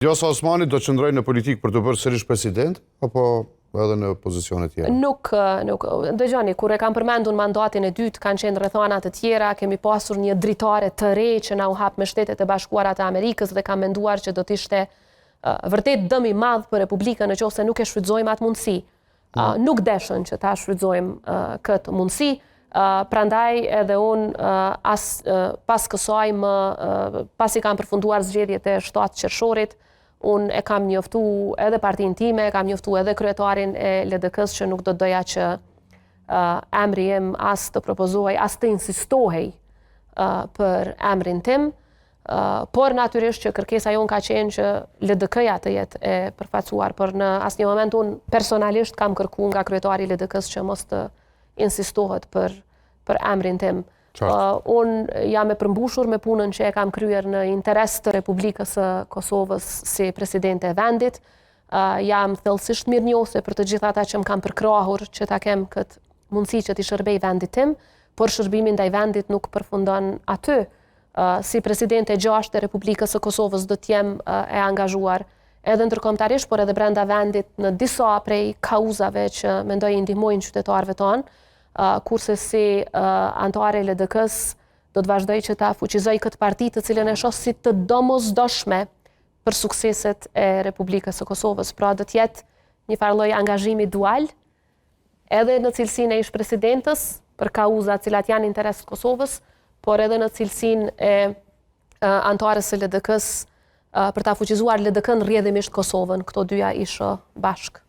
Vjosa Osmani do qëndroj në politikë për të bërë sërish president, apo edhe në pozicione tjera? Nuk. Dëgjoni, kur e kam përmendur mandatin e dytë, kanë qenë rrethana të tjera, kemi pasur një dritare të re që na u hap me Shtetet e Bashkuara të Amerikës dhe kam menduar që do të ishte vërtet dëm i madh për Republikën nëse nuk e shfrytëzojmë atë mundësi. Nuk deshën që ta shfrytëzojmë këtë mundësi. Prandaj edhe unë pas kësaj pasi kam përfunduar zgjedhjet e 7 qershorit, unë e kam njoftu edhe partinë time, e kam njoftu edhe kryetarin e LDK-s që nuk do doja që emri im as të propozohej, as të insistohej për emrin tim, por natyrisht që kërkesa jonë ka qenë që LDK-ja të jetë e përfaqësuar, por në asnjë moment unë personalisht kam kërkuar nga kryetari i LDK-s që mos të insistohet për emrin tim. Unë jam e përmbushur me punën që e kam kryer në interes të Republikës së Kosovës si presidente e vendit. Jam thellësisht mirënjohëse për të gjithë ata që më kanë përkrahur që ta kem këtë mundësi që t'i shërbej vendit tim, por shërbimi ndaj vendit nuk përfundon aty. Si presidente e 6 e Republikës së Kosovës do t'jem e angazhuar edhe ndërkombëtarisht, por edhe brenda vendit në disa prej kauzave që mendoj i ndihmojnë qytetarëve tonë. Kurse si antare e LDK-s do të vazhdoj që ta fuqizoj këtë parti të cilën e shoh si të domosdoshme për sukseset e Republikës së Kosovës. Pra do të jetë një farë lloj angazhimi dual, edhe në cilësinë e ish-presidentës për kauza të cilat janë interes të Kosovës, por edhe në cilësinë e antares së LDK-s për ta fuqizuar LDK-n rrjedhimisht Kosovën. Këto dyja isha bashkë.